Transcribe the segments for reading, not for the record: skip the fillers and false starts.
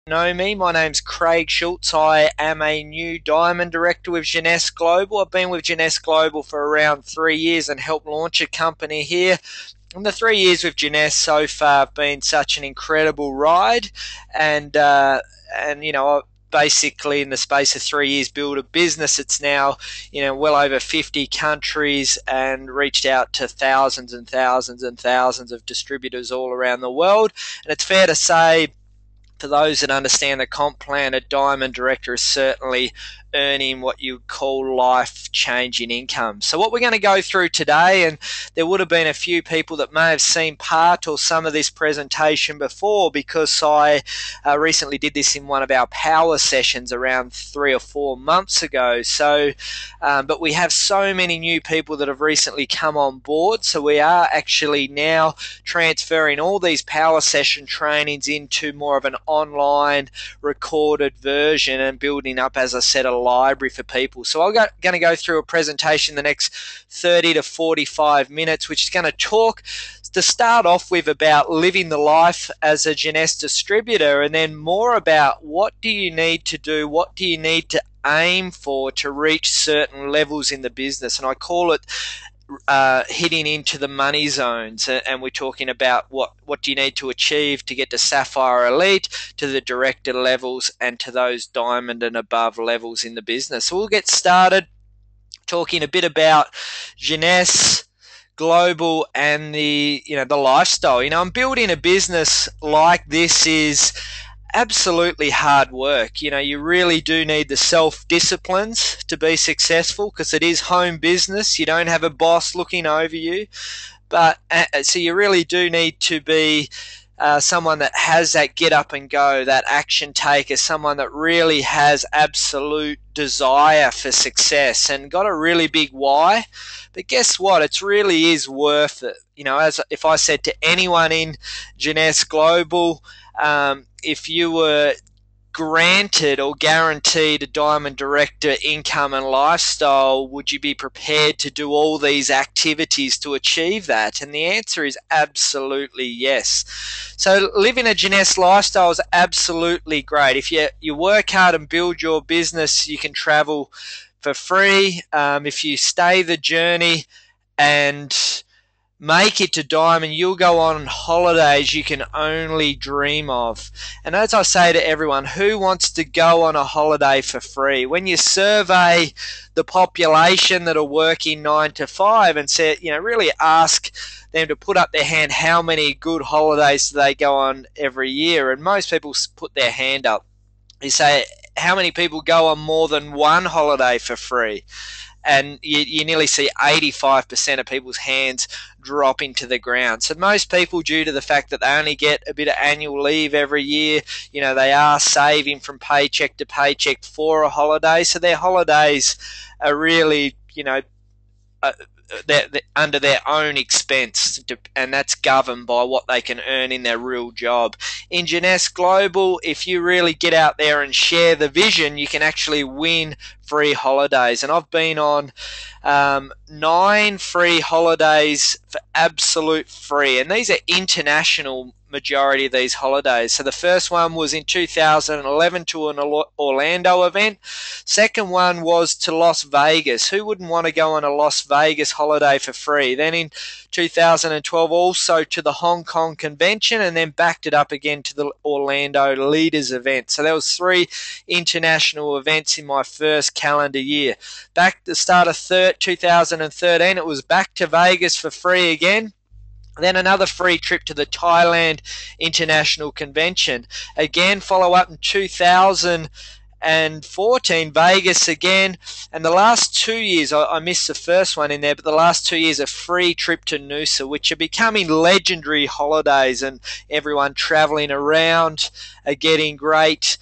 Know me, my name's Craig Schulze. I am a new Diamond Director with Jeunesse Global. I've been with Jeunesse Global for around 3 years and helped launch a company here. And the 3 years with Jeunesse so far have been such an incredible ride, and I basically in the space of 3 years built a business. It's now well over 50 countries and reached out to thousands and thousands and thousands of distributors all around the world. And it's fair to say, for those that understand the comp plan, a Diamond Director is certainly earning what you would call life-changing income. So what we're going to go through today, and there would have been a few people that may have seen part or some of this presentation before, because I recently did this in one of our power sessions around 3 or 4 months ago. But we have so many new people that have recently come on board, so we are actually now transferring all these power session trainings into more of an online recorded version and building up, as I said, a library for people. So I'm going to go through a presentation the next 30 to 45 minutes, which is going to talk to start off with about living the life as a Jeunesse distributor, and then more about what do you need to do, what do you need to aim for to reach certain levels in the business. And I call it hitting into the money zones, and we're talking about what do you need to achieve to get to SAPPHIRE Elite, to the director levels, and to those diamond and above levels in the business. So we'll get started talking a bit about Jeunesse Global and the lifestyle. I'm building a business like this is absolutely hard work. You really do need the self-disciplines to be successful, because it is home business. You don't have a boss looking over you, but so you really do need to be someone that has that get up and go, that action taker, someone that really has absolute desire for success and got a really big why. But guess what? It really is worth it. As if I said to anyone in Jeunesse Global, if you were granted or guaranteed a Diamond Director income and lifestyle, would you be prepared to do all these activities to achieve that? And the answer is absolutely yes. So living a Jeunesse lifestyle is absolutely great. If you work hard and build your business, you can travel for free. If you stay the journey and make it to Diamond, you'll go on holidays you can only dream of. And as I say to everyone, who wants to go on a holiday for free? When you survey the population that are working 9 to 5 and say, really ask them to put up their hand, how many good holidays do they go on every year? And most people put their hand up. You say, how many people go on more than one holiday for free? And you nearly see 85% of people's hands dropping to the ground. So most people, due to the fact that they only get a bit of annual leave every year, they are saving from paycheck to paycheck for a holiday. So their holidays are really, they're under their own expense, and that's governed by what they can earn in their real job. In Jeunesse Global, if you really get out there and share the vision, you can actually win free holidays. And I've been on 9 free holidays for absolute free, and these are international, majority of these holidays. So the first one was in 2011 to an Orlando event. Second one was to Las Vegas. Who wouldn't want to go on a Las Vegas holiday for free? Then in 2012 also to the Hong Kong convention, and then backed it up again to the Orlando Leaders event. So there was 3 international events in my first calendar year. Back at the start of 2013, it was back to Vegas for free again. Then another free trip to the Thailand International Convention. Again, follow up in 2014, Vegas again. And the last 2 years, I missed the first one in there, but the last 2 years, a free trip to Noosa, which are becoming legendary holidays, and everyone traveling around are getting great,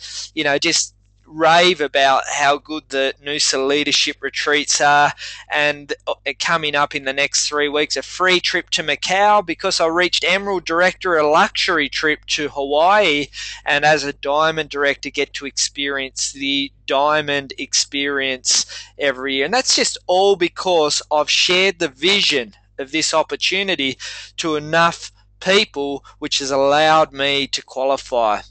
just rave about how good the Noosa leadership retreats are. And coming up in the next 3 weeks, a free trip to Macau, because I reached Enrol Director, a luxury trip to Hawaii, and as a Diamond Director get to experience the Diamond experience every year. And that's just all because I've shared the vision of this opportunity to enough people, which has allowed me to qualify.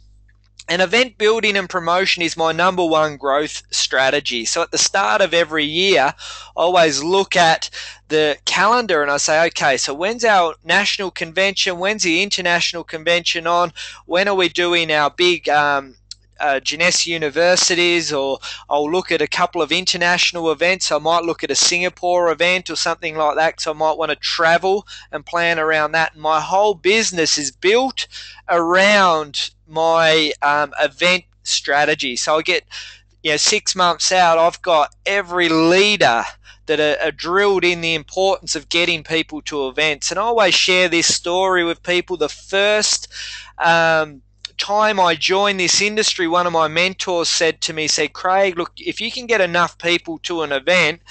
And event building and promotion is my number one growth strategy. So at the start of every year, I always look at the calendar and I say, okay, so when's our national convention? When's the international convention on? When are we doing our big Jeunesse universities? Or I'll look at a couple of international events. I might look at a Singapore event or something like that, so I might want to travel and plan around that. And my whole business is built around my event strategy. So I get 6 months out, I've got every leader that are drilled in the importance of getting people to events. And I always share this story with people. The first time I joined this industry, one of my mentors said to me, Craig, look, if you can get enough people to an event,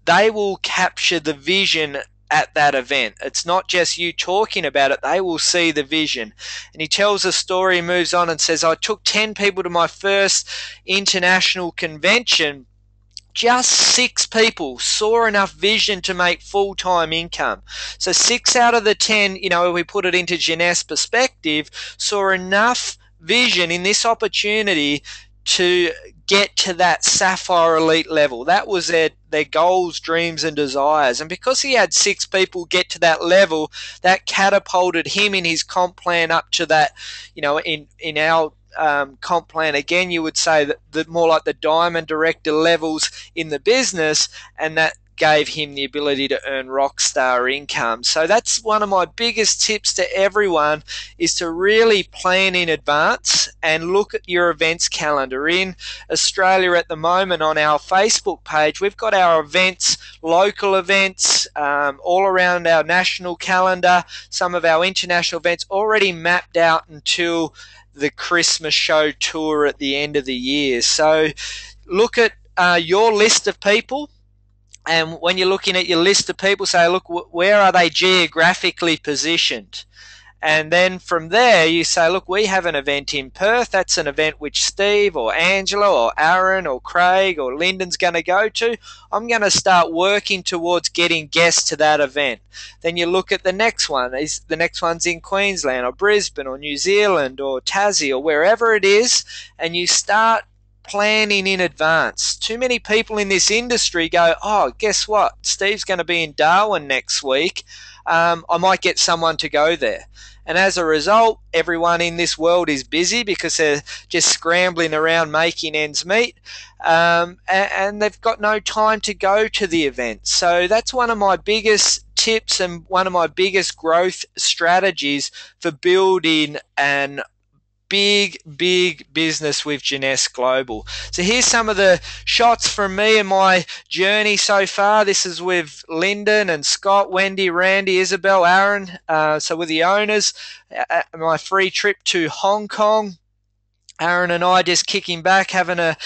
they will capture the vision at that event. It's not just you talking about it, they will see the vision. And he tells a story, moves on and says, I took 10 people to my first international convention. Just 6 people saw enough vision to make full-time income. So 6 out of the 10, if we put it into Jeunesse perspective, saw enough vision in this opportunity to get to that SAPPHIRE elite level. That was their goals, dreams and desires. And because he had 6 people get to that level, that catapulted him in his comp plan up to that, in our comp plan, again, you would say that more like the diamond director levels in the business, and that gave him the ability to earn rock star income. So that's one of my biggest tips to everyone, is to really plan in advance and look at your events calendar. In Australia at the moment, on our Facebook page, we've got our events, local events, all around our national calendar, some of our international events already mapped out until the Christmas show tour at the end of the year. So look at your list of people, and when you're looking at your list of people, say, look, where are they geographically positioned? And then from there, you say, look, we have an event in Perth. That's an event which Steve or Angela or Aaron or Craig or Lyndon's going to go to. I'm going to start working towards getting guests to that event. Then you look at the next one. The next one's in Queensland or Brisbane or New Zealand or Tassie or wherever it is, and you start planning in advance. Too many people in this industry go, oh, guess what? Steve's going to be in Darwin next week. I might get someone to go there. And as a result, everyone in this world is busy because they're just scrambling around making ends meet, and they've got no time to go to the event. So that's one of my biggest tips and one of my biggest growth strategies for building an big business with Jeunesse Global. So here's some of the shots from me and my journey so far. This is with Lyndon and Scott, Wendy, Randy, Isabel, Aaron. So with the owners, my free trip to Hong Kong. Aaron and I just kicking back, having a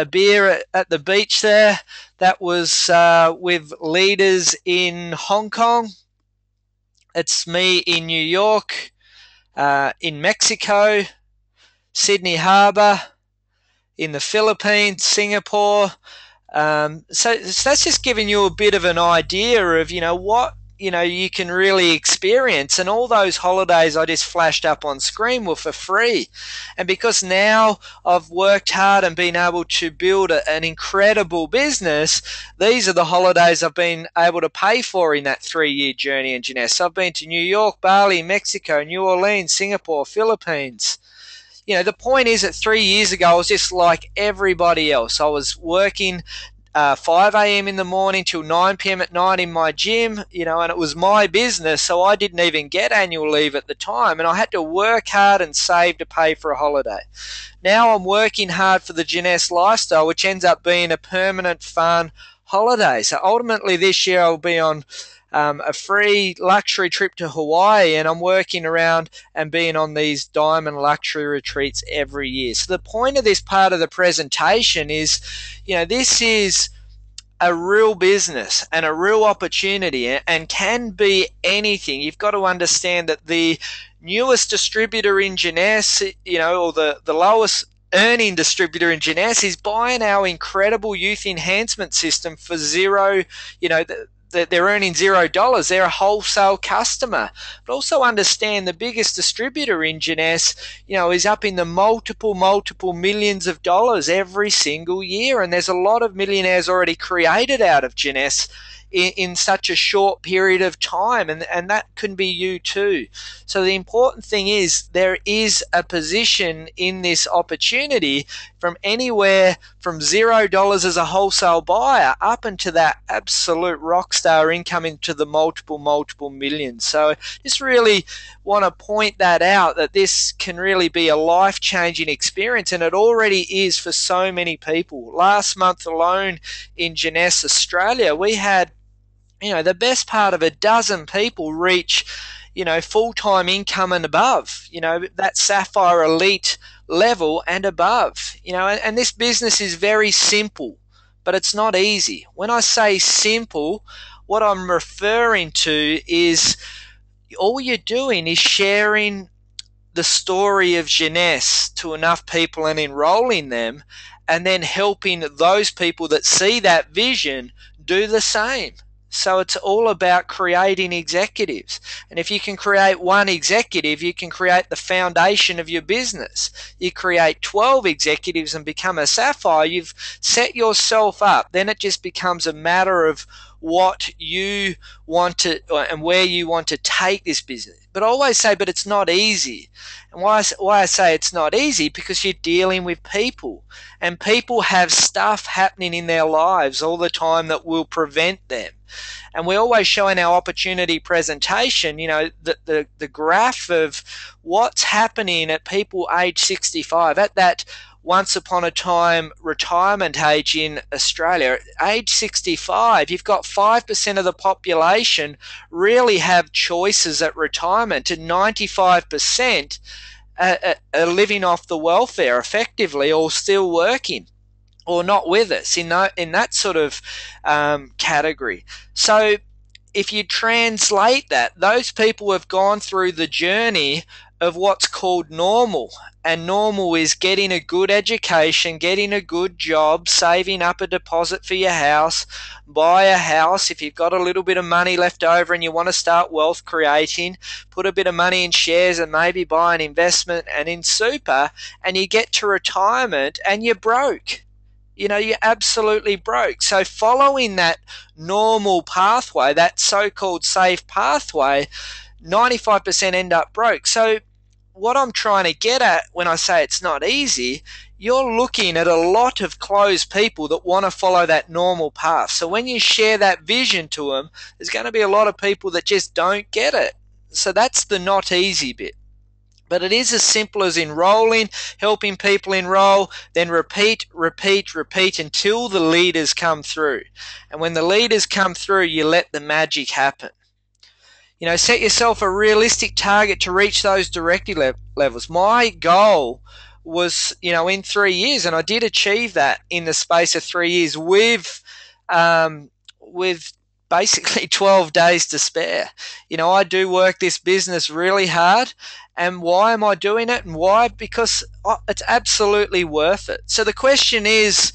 beer at the beach there. That was with leaders in Hong Kong. It's me in New York, in Mexico, Sydney Harbour, in the Philippines, Singapore. So that's just giving you a bit of an idea of, what, you can really experience. And all those holidays I just flashed up on screen were for free. And because now I've worked hard and been able to build an incredible business, these are the holidays I've been able to pay for in that 3-year journey in Jeunesse. So I've been to New York, Bali, Mexico, New Orleans, Singapore, Philippines. The point is that 3 years ago, I was just like everybody else. I was working 5 a.m. in the morning till 9 p.m. at night in my gym, and it was my business, so I didn't even get annual leave at the time, and I had to work hard and save to pay for a holiday. Now I'm working hard for the Jeunesse lifestyle, which ends up being a permanent fun holiday. So ultimately this year I'll be on a free luxury trip to Hawaii, and I'm working around and being on these diamond luxury retreats every year. So the point of this part of the presentation is, this is a real business and a real opportunity, and can be anything. You've got to understand that the newest distributor in Jeunesse, or the lowest earning distributor in Jeunesse, is buying our incredible youth enhancement system for zero, they're earning $0. They're a wholesale customer. But also understand the biggest distributor in Jeunesse, is up in the multiple millions of dollars every single year. And there's a lot of millionaires already created out of Jeunesse in such a short period of time, and that can be you too. So the important thing is there is a position in this opportunity from anywhere from $0 as a wholesale buyer up into that absolute rock star income into the multiple millions. So just really want to point that out, that this can really be a life-changing experience, and it already is for so many people. Last month alone in Jeunesse, Australia, we had the best part of a dozen people reach, full-time income and above, that SAPPHIRE elite level and above, and this business is very simple, but it's not easy. When I say simple, what I'm referring to is all you're doing is sharing the story of Jeunesse to enough people and enrolling them, and then helping those people that see that vision do the same. So it's all about creating executives. And if you can create one executive, you can create the foundation of your business. You create 12 executives and become a SAPPHIRE, you've set yourself up. Then it just becomes a matter of what you want to and where you want to take this business. But I always say, but it's not easy. And why I say it's not easy, because you're dealing with people, and people have stuff happening in their lives all the time that will prevent them. And we always show in our opportunity presentation, the graph of what's happening at people age 65, at that once upon a time retirement age in Australia. At age 65, you've got 5% of the population really have choices at retirement, and 95% are living off the welfare effectively, or still working, or not with us in that sort of category. So if you translate that, those people have gone through the journey of what's called normal. And normal is getting a good education, getting a good job, saving up a deposit for your house, buy a house. If you've got a little bit of money left over and you want to start wealth creating, put a bit of money in shares and maybe buy an investment and in super, and you get to retirement and you're broke. You're absolutely broke. So following that normal pathway, that so-called safe pathway, 95% end up broke. So what I'm trying to get at when I say it's not easy, you're looking at a lot of closed people that want to follow that normal path. So when you share that vision to them, there's going to be a lot of people that just don't get it. So that's the not easy bit. But it is as simple as enrolling, helping people enroll, then repeat until the leaders come through. And when the leaders come through, you let the magic happen. Set yourself a realistic target to reach those director levels. My goal was, in 3 years, and I did achieve that in the space of 3 years with basically 12 days to spare. I do work this business really hard. And why am I doing it? And why? Because it's absolutely worth it. So the question is,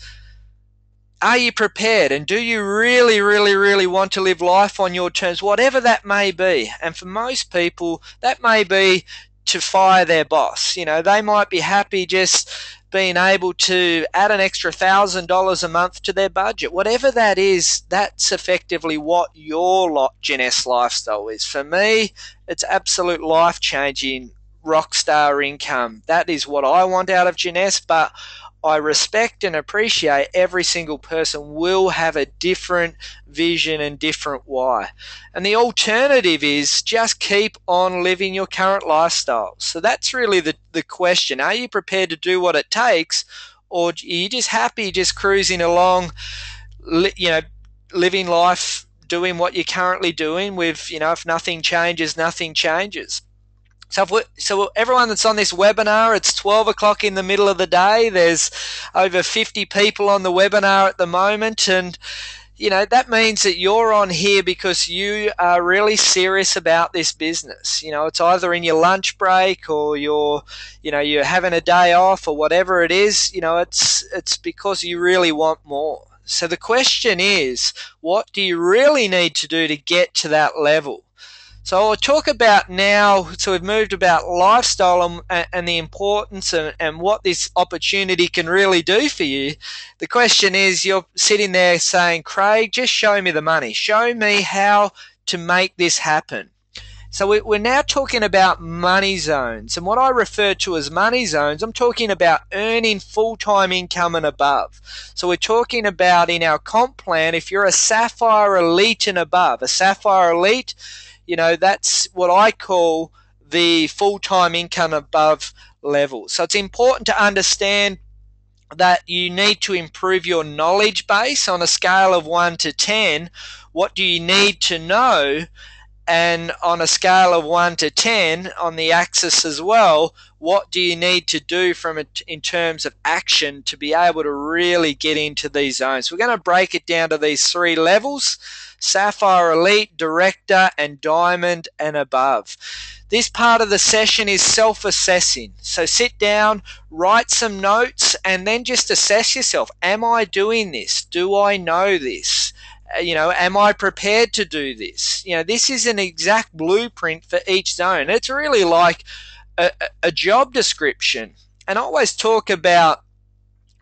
are you prepared? And do you really want to live life on your terms, whatever that may be? And for most people, that may be to fire their boss. They might be happy just being able to add an extra $1,000 a month to their budget. Whatever that is, that's effectively what your Jeunesse lifestyle is. For me, it's absolute life-changing rock star income. That is what I want out of Jeunesse, but I respect and appreciate every single person will have a different vision and different why. And the alternative is just keep on living your current lifestyle. So that's really the question. Are you prepared to do what it takes, or are you just happy just cruising along, living life, doing what you're currently doing with, if nothing changes, nothing changes. So everyone that's on this webinar, it's 12 o'clock in the middle of the day. There's over 50 people on the webinar at the moment. And, that means that you're on here because you are really serious about this business. It's either in your lunch break or you're having a day off or whatever it is. It's because you really want more. So the question is, what do you really need to do to get to that level? So I'll talk about now, so we've moved about lifestyle and the importance and what this opportunity can really do for you. The question is, you're sitting there saying, Craig, just show me the money. Show me how to make this happen. So we're now talking about money zones. And what I refer to as money zones, I'm talking about earning full-time income and above. So we're talking about in our comp plan, if you're a Sapphire Elite and above, a Sapphire Elite, you know, that's what I call the full-time income above level. So it's important to understand that you need to improve your knowledge base on a scale of 1 to 10. What do you need to know? And on a scale of 1 to 10 on the axis as well, what do you need to do from it in terms of action to be able to really get into these zones? We're going to break it down to these 3 levels: Sapphire Elite, Director, and Diamond and above. This part of the session is self-assessing. So sit down, write some notes, and then just assess yourself. Am I doing this? Do I know this? You know, am I prepared to do this? You know, this is an exact blueprint for each zone. It's really like a job description. And I always talk about,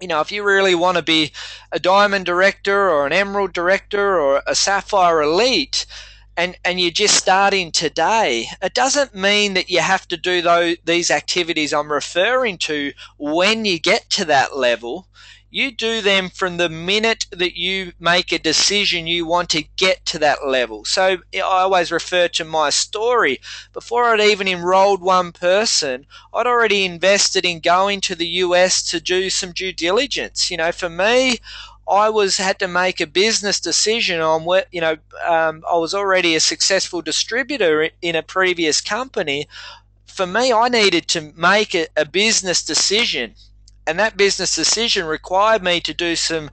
you know, if you really want to be a Diamond Director or an Emerald Director or a Sapphire Elite, and you're just starting today, it doesn't mean that you have to do these activities I'm referring to when you get to that level. You do them from the minute that you make a decision you want to get to that level. So I always refer to my story. Before I'd even enrolled one person, I'd already invested in going to the US to do some due diligence. You know, for me, I had to make a business decision on what, you know, I was already a successful distributor in a previous company. For me, I needed to make a business decision. And that business decision required me to do some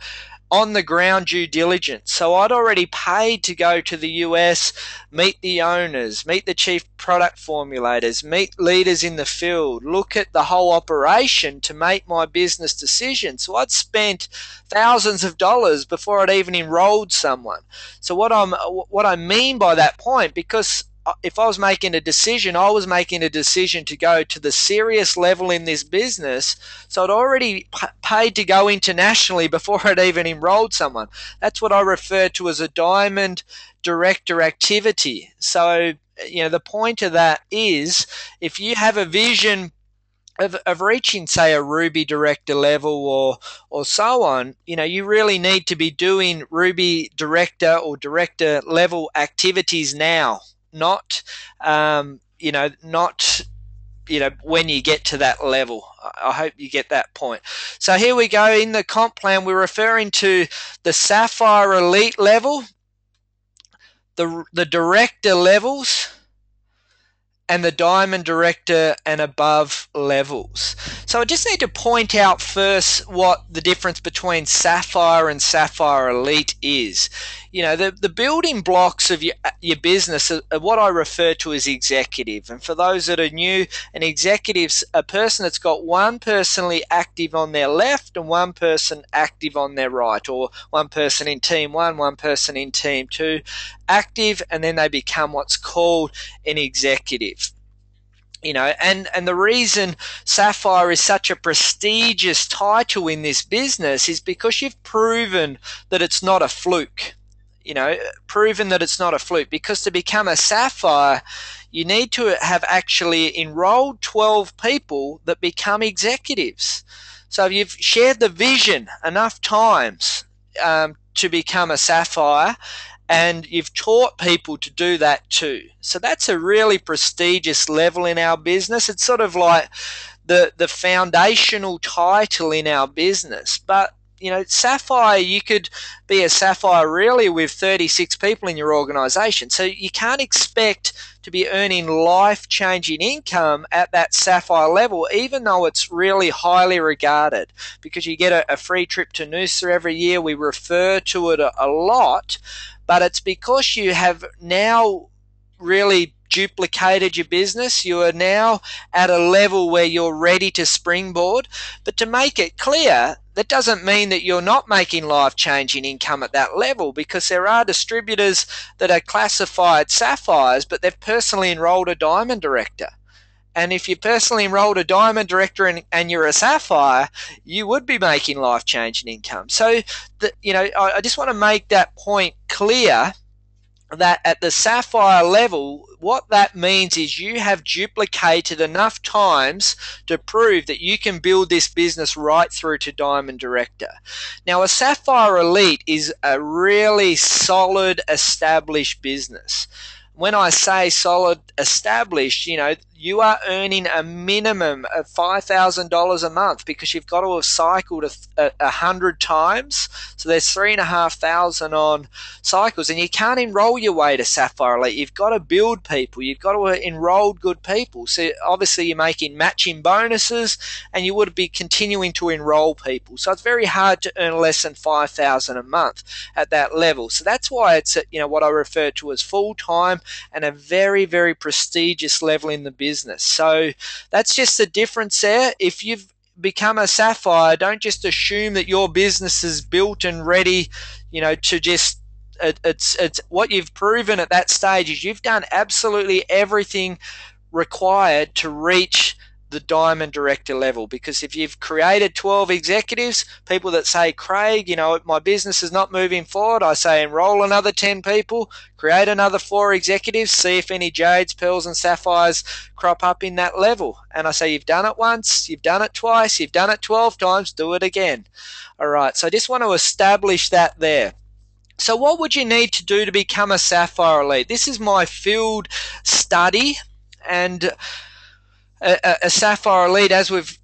on-the-ground due diligence. So I'd already paid to go to the US, meet the owners, meet the chief product formulators, meet leaders in the field, look at the whole operation to make my business decision. So I'd spent thousands of dollars before I'd even enrolled someone. So what I mean by that point, because if I was making a decision, I was making a decision to go to the serious level in this business. So I'd already paid to go internationally before I'd even enrolled someone. That's what I refer to as a Diamond Director activity. So, you know, the point of that is, if you have a vision of reaching, say, a Ruby Director level or so on, you know, you really need to be doing Ruby Director or Director level activities now. Not when you get to that level. I hope you get that point. So here we go. In the comp plan, we're referring to the Sapphire Elite level, the Director levels, and the Diamond Director and above levels. So I just need to point out first what the difference between Sapphire and Sapphire Elite is. You know, the building blocks of your business are what I refer to as executive. And for those that are new, an executive's a person that's got one personally active on their left and one person active on their right, or one person in team 1, one person in team 2 active, and then they become what's called an executive. You know, and the reason Sapphire is such a prestigious title in this business is because you've proven that it's not a fluke. You know, proven that it's not a fluke, because to become a Sapphire, you need to have actually enrolled 12 people that become executives. So if you've shared the vision enough times to become a Sapphire, and you've taught people to do that too. So that's a really prestigious level in our business. It's sort of like the foundational title in our business. But, you know, Sapphire, you could be a Sapphire really with 36 people in your organization. So you can't expect to be earning life-changing income at that Sapphire level, even though it's really highly regarded, because you get a free trip to Noosa every year. We refer to it a lot. But it's because you have now really duplicated your business. You are now at a level where you're ready to springboard. But to make it clear, that doesn't mean that you're not making life-changing income at that level, because there are distributors that are classified sapphires, but they've personally enrolled a diamond director. And if you personally enrolled a diamond director and you're a sapphire, you would be making life-changing income. So, I just want to make that point clear, that at the sapphire level, what that means is you have duplicated enough times to prove that you can build this business right through to diamond director. Now, a sapphire elite is a really solid, established business. When I say solid, established, you are earning a minimum of $5,000 a month, because you've got to have cycled 100 times. So there's 3,500 on cycles, and you can't enroll your way to Sapphire Elite. You've got to build people. You've got to enroll good people. So obviously you're making matching bonuses, and you would be continuing to enroll people. So it's very hard to earn less than $5,000 a month at that level. So that's why it's what I refer to as full time, and a very, very prestigious level in the business. So that's just the difference there. If you've become a sapphire, don't just assume that your business is built and ready, to just it's what you've proven at that stage is you've done absolutely everything required to reach the diamond director level. Because if you've created 12 executives, people that say, Craig, my business is not moving forward, I say enroll another 10 people, create another 4 executives, see if any jades, pearls and sapphires crop up in that level. And I say, you've done it once, you've done it twice, you've done it 12 times, do it again. All right, so I just want to establish that there. So what would you need to do to become a sapphire elite? This is my field study, and a sapphire elite, as we've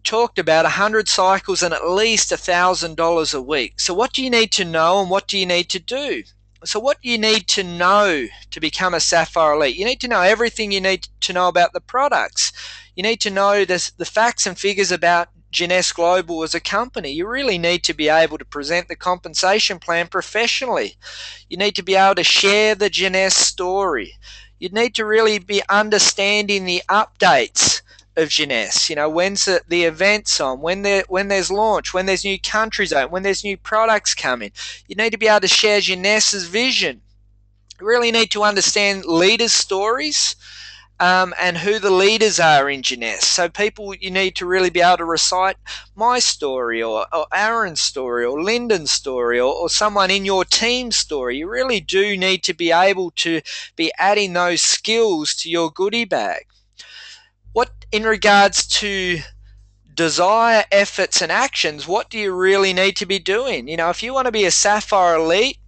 talked about, 100 cycles and at least $1,000 a week. So what do you need to know, and what do you need to do? So what you need to know to become a sapphire elite, you need to know everything you need to know about the products. You need to know the facts and figures about Jeunesse Global as a company. You really need to be able to present the compensation plan professionally. You need to be able to share the Jeunesse story. You need to really be understanding the updates of Jeunesse. When's the events on, when there's launch, when there's new countries open, when there's new products coming. You need to be able to share Jeunesse's vision. You really need to understand leaders' stories, and who the leaders are in Jeunesse. So you need to really be able to recite my story, or Aaron's story, or Lyndon's story, or someone in your team's story. You really do need to be able to be adding those skills to your goodie bag. What, in regards to desire, efforts and actions, what do you really need to be doing? If you want to be a sapphire elite,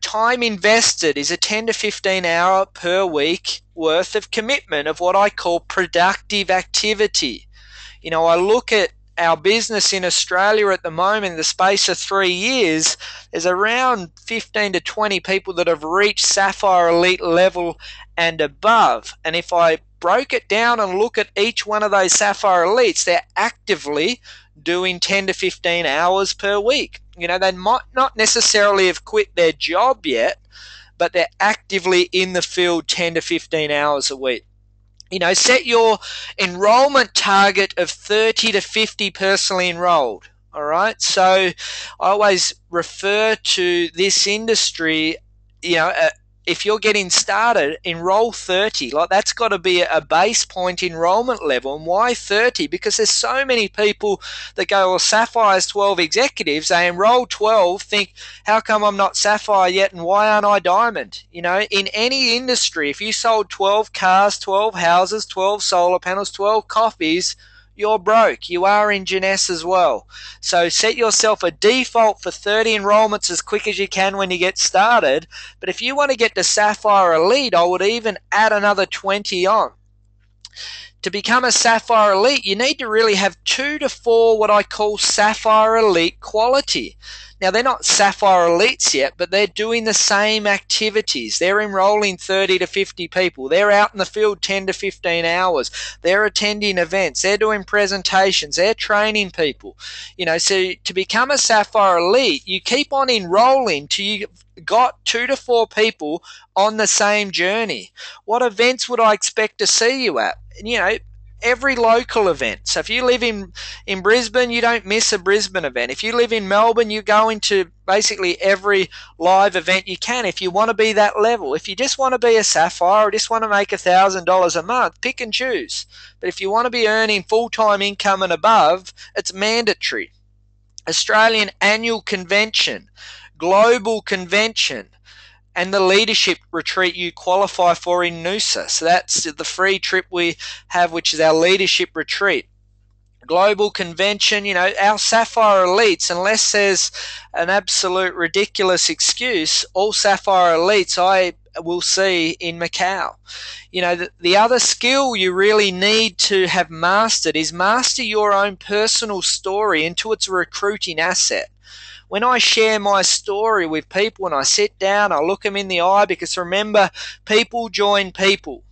time invested is a 10 to 15 hour per week worth of commitment of what I call productive activity. I look at our business in Australia at the moment, in the space of 3 years, there's around 15 to 20 people that have reached sapphire elite level and above. And if I broke it down and look at each one of those sapphire elites, they're actively doing 10 to 15 hours per week. They might not necessarily have quit their job yet, but they're actively in the field 10 to 15 hours a week. Set your enrollment target of 30 to 50 personally enrolled. All right. So I always refer to this industry, if you're getting started, enroll 30. That's got to be a base point enrollment level. And why 30? Because there's so many people that go, well, Sapphire's 12 executives. They enroll 12, think, how come I'm not Sapphire yet, and why aren't I Diamond? In any industry, if you sold 12 cars, 12 houses, 12 solar panels, 12 coffees, you're broke. You are in Jeunesse as well. So set yourself a default for 30 enrollments as quick as you can when you get started. But if you want to get to Sapphire Elite, I would even add another 20 on. To become a Sapphire Elite, you need to really have 2 to 4 what I call Sapphire Elite quality. Now, they're not Sapphire Elites yet, but they're doing the same activities. They're enrolling 30 to 50 people. They're out in the field 10 to 15 hours. They're attending events. They're doing presentations. They're training people. So to become a Sapphire Elite, you keep on enrolling till you got 2 to 4 people on the same journey. What events would I expect to see you at? every local event. So if you live in Brisbane, you don't miss a Brisbane event. If you live in Melbourne, you go into basically every live event you can if you want to be that level. If you just want to be a Sapphire or just want to make $1,000 a month, pick and choose. But if you want to be earning full-time income and above, it's mandatory. Australian Annual Convention, Global Convention, and the leadership retreat you qualify for in Noosa. So that's the free trip we have, which is our leadership retreat. Global convention, our Sapphire elites, unless there's an absolute ridiculous excuse, all Sapphire elites I will see in Macau. The other skill you really need to have mastered is master your own personal story into its recruiting asset. When I share my story with people and I sit down, I look them in the eye, because remember, people join people.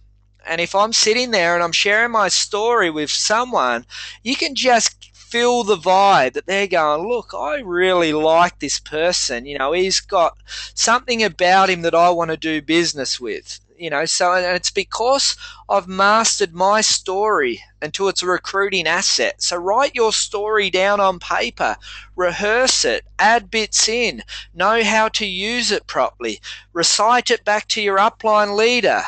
And if I'm sitting there and I'm sharing my story with someone, you can just feel the vibe that they're going, look, I really like this person. He's got something about him that I want to do business with. So, and it's because I've mastered my story until it's a recruiting asset. So write your story down on paper, rehearse it, add bits in, know how to use it properly, recite it back to your upline leader,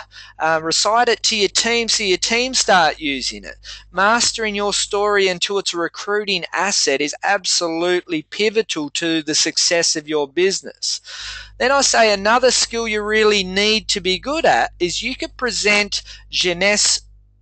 recite it to your team so your team start using it. Mastering your story until it's a recruiting asset is absolutely pivotal to the success of your business. Then I say another skill you really need to be good at is you can present Jeunesse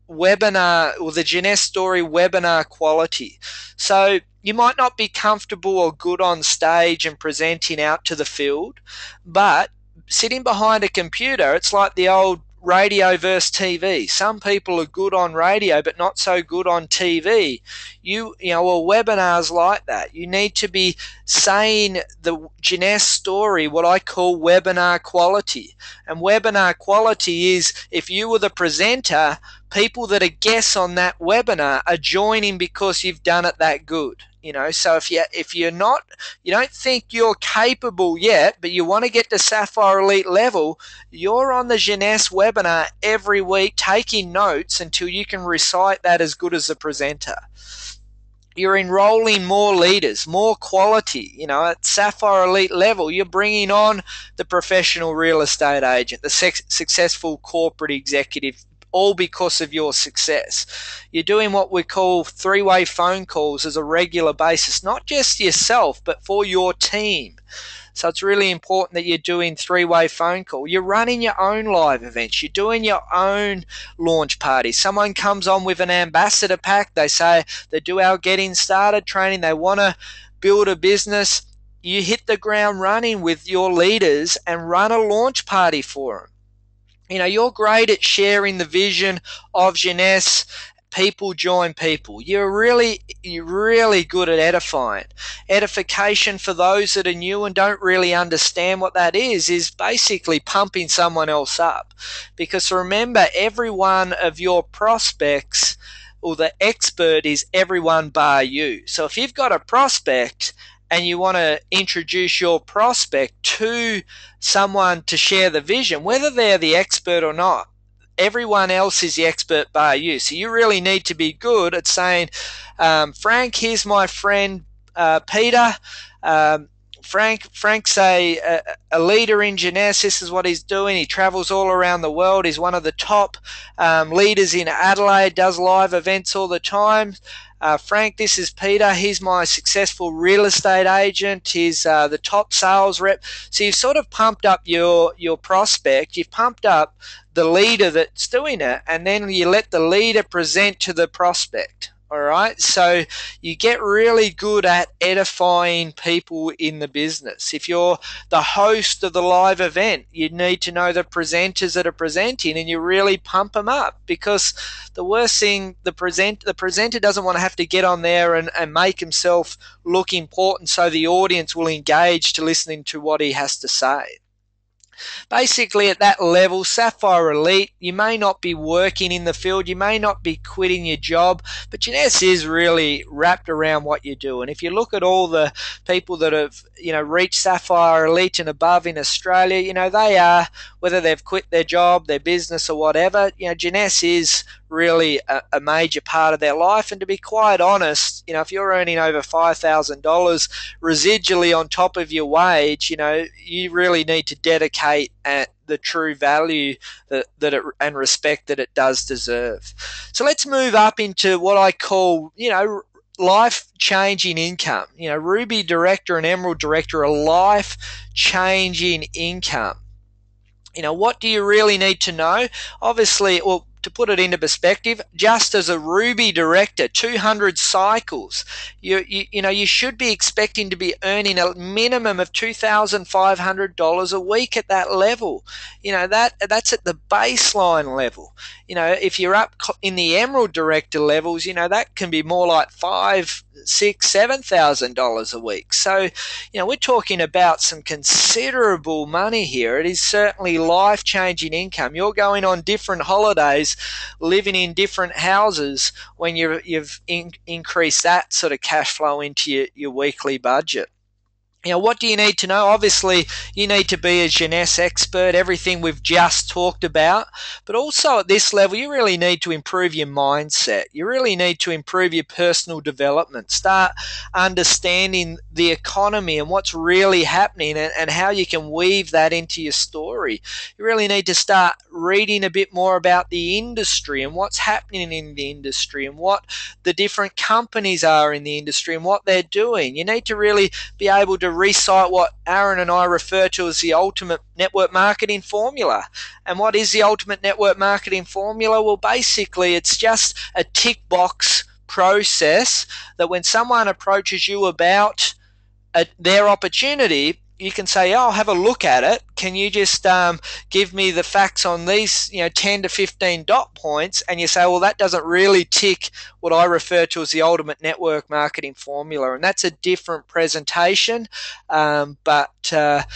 webinar, or the Jeunesse story webinar quality. So you might not be comfortable or good on stage and presenting out to the field, but sitting behind a computer, it's like the old radio versus TV. Some people are good on radio but not so good on TV. Webinars like that. You need to be saying the Jeunesse story, what I call webinar quality. And webinar quality is, if you were the presenter, people that are guests on that webinar are joining because you've done it that good. So if you don't think you're capable yet, but you want to get to Sapphire Elite level, you're on the Jeunesse webinar every week taking notes until you can recite that as good as the presenter. You're enrolling more leaders, more quality. At Sapphire Elite level, you're bringing on the professional real estate agent, the successful corporate executive, all because of your success. You're doing what we call three-way phone calls as a regular basis, not just yourself, but for your team. So it's really important that you're doing three-way phone call. You're running your own live events. You're doing your own launch parties. Someone comes on with an ambassador pack. They say they do our getting started training. They want to build a business. You hit the ground running with your leaders and run a launch party for them. You're great at sharing the vision of Jeunesse. People join people. You're really good at edifying. Edification, for those that are new and don't really understand what that is basically pumping someone else up. Because remember, every one of your prospects, or the expert, is everyone bar you. So if you've got a prospect and you want to introduce your prospect to someone to share the vision, whether they're the expert or not, everyone else is the expert bar you. So you really need to be good at saying, Frank, here's my friend Peter. Frank's a leader in Jeunesse. This is what he's doing. He travels all around the world. He's one of the top leaders in Adelaide, does live events all the time. Frank, this is Peter. He's my successful real estate agent. He's the top sales rep. So you've sort of pumped up your prospect. You've pumped up the leader that's doing it, and then you let the leader present to the prospect. All right, so you get really good at edifying people in the business. If you're the host of the live event, you need to know the presenters that are presenting, and you really pump them up, because the worst thing, the presenter doesn't want to have to get on there and make himself look important so the audience will engage to listening to what he has to say. Basically, at that level, Sapphire Elite, you may not be working in the field, you may not be quitting your job, but Jeunesse is really wrapped around what you do. And if you look at all the people that have, reached Sapphire Elite and above in Australia, they are, whether they've quit their job, their business or whatever, Jeunesse is really a major part of their life. And to be quite honest, if you're earning over $5,000 residually on top of your wage, you really need to dedicate the true value and respect that it does deserve. So let's move up into what I call, life-changing income. Ruby Director and Emerald Director are life-changing income. What do you really need to know? Obviously, well, to put it into perspective, just as a Ruby Director, 200 cycles, you should be expecting to be earning a minimum of $2,500 a week at that level. That's at the baseline level. If you're up in the Emerald Director levels, that can be more like $5,000, $6,000, $7,000 a week. So, we're talking about some considerable money here. It is certainly life-changing income. You're going on different holidays, living in different houses when you've increased that sort of cash flow into your weekly budget. What do you need to know? Obviously, you need to be a Jeunesse expert, everything we've just talked about. But also at this level, you really need to improve your mindset. You really need to improve your personal development. Start understanding the economy and what's really happening and how you can weave that into your story. You really need to start reading a bit more about the industry and what's happening in the industry and what the different companies are in the industry and what they're doing. You need to really be able to recite what Aaron and I refer to as the ultimate network marketing formula. And what is the ultimate network marketing formula? Well, basically, it's just a tick box process that when someone approaches you about their opportunity, you can say, I'll have a look at it. Can you just give me the facts on these 10 to 15 dot points? And you say, well, that doesn't really tick what I refer to as the ultimate network marketing formula. And that's a different presentation. But at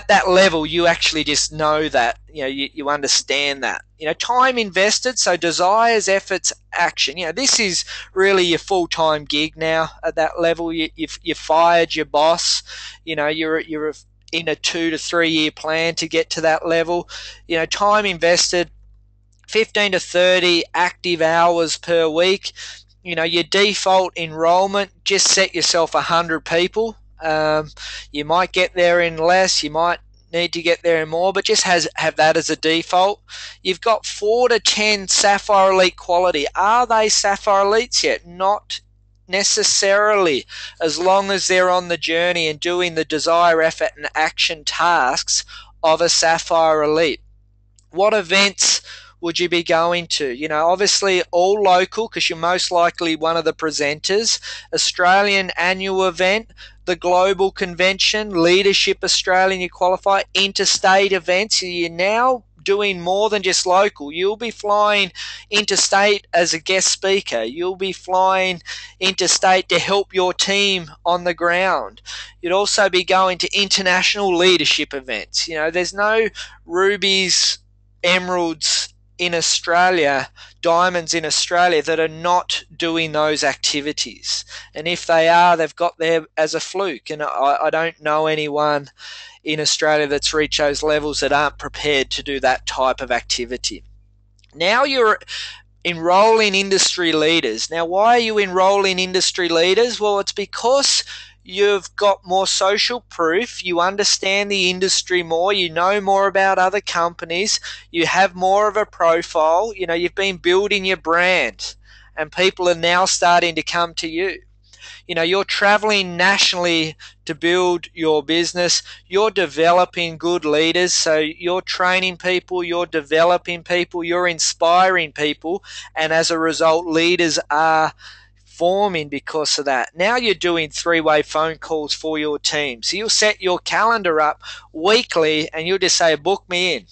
that level, you actually just know that, you understand that. Time invested, so desires, efforts, action. This is really your full-time gig now at that level. You fired your boss. You're in a 2 to 3 year plan to get to that level. Time invested, 15 to 30 active hours per week. Your default enrollment, just set yourself 100 people. You might get there in less, you might need to get there in more, but just have that as a default. You've got 4 to 10 SAPPHIRE Elite quality. Are they SAPPHIRE Elites yet? Not necessarily, as long as they're on the journey and doing the desire, effort, and action tasks of a SAPPHIRE Elite. What events would you be going to? Obviously all local, because you're most likely one of the presenters. Australian annual event, the global convention, Leadership Australian, you qualify. Interstate events, you're now doing more than just local. You'll be flying interstate as a guest speaker. You'll be flying interstate to help your team on the ground. You'd also be going to international leadership events. There's no rubies, emeralds in Australia, diamonds in Australia that are not doing those activities. And if they are, they've got there as a fluke. And I don't know anyone in Australia that's reached those levels that aren't prepared to do that type of activity. Now you're enrolling industry leaders. Now, why are you enrolling industry leaders? Well, it's because you've got more social proof, you understand the industry more, you know more about other companies, you have more of a profile, you've been building your brand and people are now starting to come to you. You're traveling nationally to build your business. You're developing good leaders. So you're training people, you're developing people, you're inspiring people. And as a result, leaders are forming because of that. Now you're doing three-way phone calls for your team. So you'll set your calendar up weekly and you'll just say, book me in.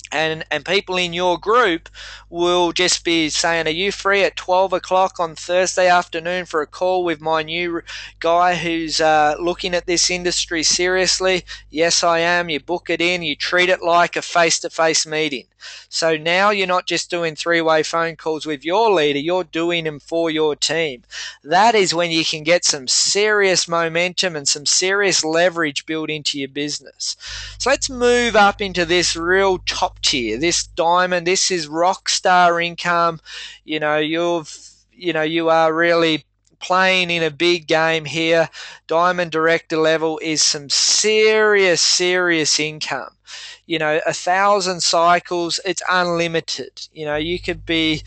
And people in your group will just be saying, are you free at 12 o'clock on Thursday afternoon for a call with my new guy who's looking at this industry seriously? Yes, I am. You book it in. You treat it like a face-to-face meeting. So now you're not just doing three-way phone calls with your leader, you're doing them for your team. That is when you can get some serious momentum and some serious leverage built into your business. So let's move up into this real top top tier. This diamond, this is rock star income. You know, you are really playing in a big game here. Diamond director level is some serious income. You know, 1,000 cycles, it's unlimited. You know, you could be,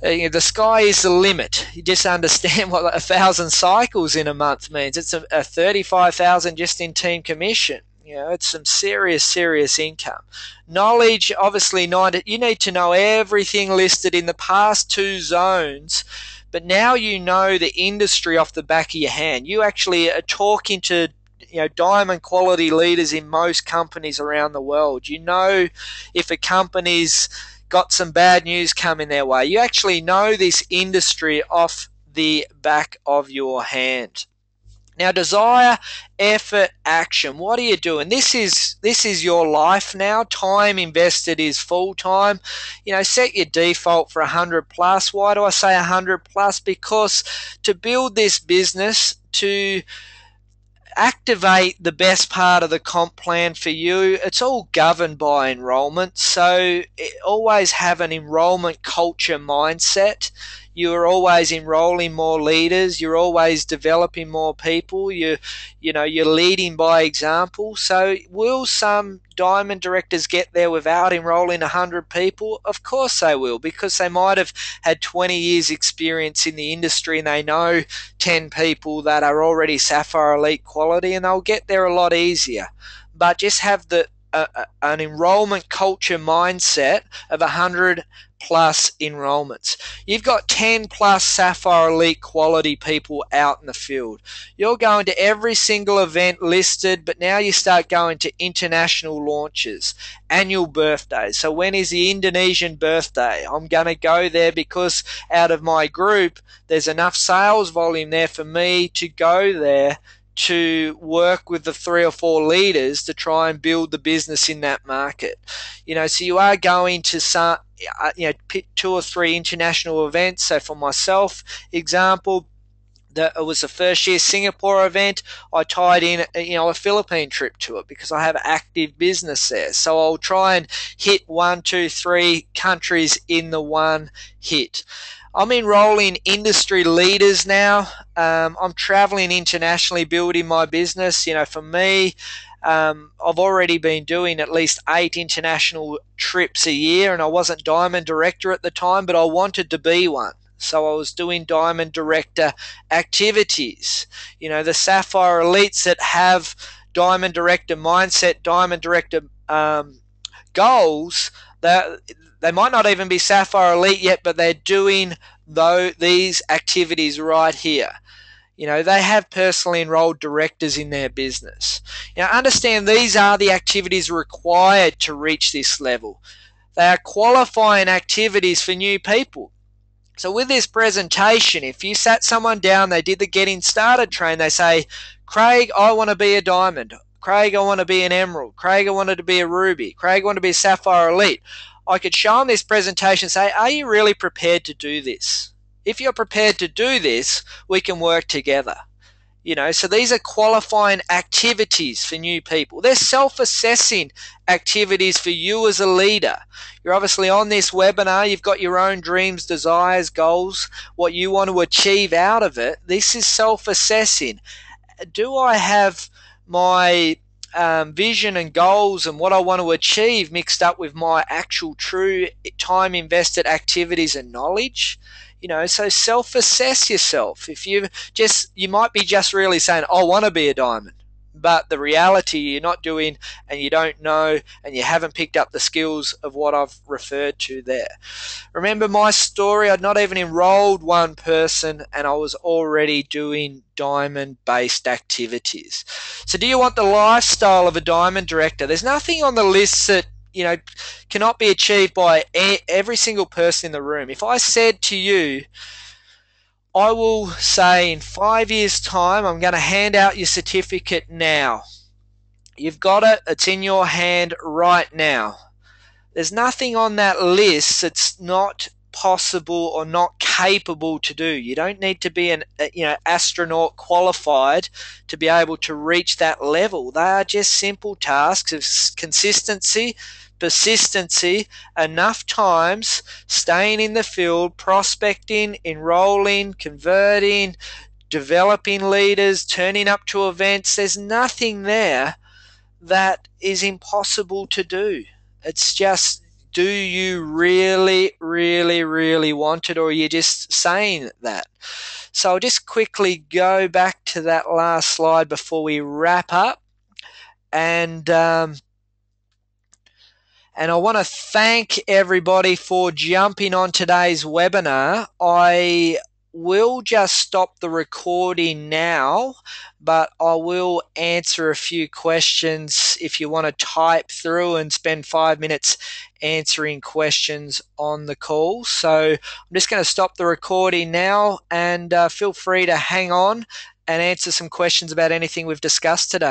the sky is the limit. You just understand what 1,000 cycles in a month means. It's a 35,000 just in team commission. You know, it's some serious income. Knowledge, obviously, you need to know everything listed in the past 2 zones, but now you know the industry off the back of your hand. You actually are talking to, you know, diamond quality leaders in most companies around the world. You know if a company's got some bad news coming their way. You actually know this industry off the back of your hand. Now, desire, effort, action. What are you doing? This is your life now. Time invested is full time. You know, set your default for 100 plus. Why do I say 100 plus? Because to build this business, to activate the best part of the comp plan for you, it's all governed by enrollment. So always have an enrollment culture mindset. You're always enrolling more leaders. You're always developing more people. You're leading by example. So will some diamond directors get there without enrolling 100 people? Of course they will, because they might have had 20 years experience in the industry and they know 10 people that are already Sapphire Elite quality, and they'll get there a lot easier. But just have an enrollment culture mindset of 100 plus enrollments. You've got 10 plus Sapphire Elite quality people out in the field. You're going to every single event listed, but now you start going to international launches, annual birthdays. So when is the Indonesian birthday? I'm going to go there because out of my group, there's enough sales volume there for me to go there to work with the 3 or 4 leaders to try and build the business in that market. You know, so you are going to some, 2 or 3 international events. So for myself, example, it was the first year Singapore event. I tied in, a Philippine trip to it because I have active business there. So I'll try and hit 1, 2, 3 countries in the one hit. I'm enrolling industry leaders now. I'm traveling internationally, building my business. You know, for me, I've already been doing at least 8 international trips a year, and I wasn't diamond director at the time, but I wanted to be one. So I was doing diamond director activities. You know, the Sapphire Elites that have diamond director mindset, diamond director goals, they might not even be Sapphire Elite yet, but they're doing these activities right here. You know, they have personally enrolled directors in their business. You know, understand these are the activities required to reach this level. They are qualifying activities for new people. So with this presentation, if you sat someone down, they did the getting started train, they say, Craig, I want to be a diamond. Craig, I want to be an emerald. Craig, I wanted to be a ruby. Craig, I want to be a Sapphire Elite. I could show them this presentation and say, are you really prepared to do this? If you're prepared to do this, we can work together. You know, so these are qualifying activities for new people. They're self-assessing activities for you as a leader. You're obviously on this webinar. You've got your own dreams, desires, goals, what you want to achieve out of it. This is self-assessing. Do I have my vision and goals and what I want to achieve mixed up with my actual true time invested activities and knowledge? You know, so self-assess yourself. If you might be just really saying, I want to be a diamond, but the reality you're not doing and you don't know and you haven't picked up the skills of what I've referred to there. Remember my story, I'd not even enrolled one person and I was already doing diamond-based activities. So do you want the lifestyle of a diamond director? There's nothing on the list that cannot be achieved by every single person in the room. If I said to you, I will say in 5 years' time, I'm going to hand out your certificate now. You've got it. It's in your hand right now. There's nothing on that list that's not possible or not capable to do. You don't need to be an astronaut qualified to be able to reach that level. They are just simple tasks of consistency, persistency, enough times, staying in the field, prospecting, enrolling, converting, developing leaders, turning up to events. There's nothing there that is impossible to do. It's just, do you really, really, really want it, or are you just saying that? So I'll just quickly go back to that last slide before we wrap up. And I want to thank everybody for jumping on today's webinar. I will just stop the recording now, but I will answer a few questions if you want to type through and spend 5 minutes answering questions on the call. So I'm just going to stop the recording now, and feel free to hang on and answer some questions about anything we've discussed today.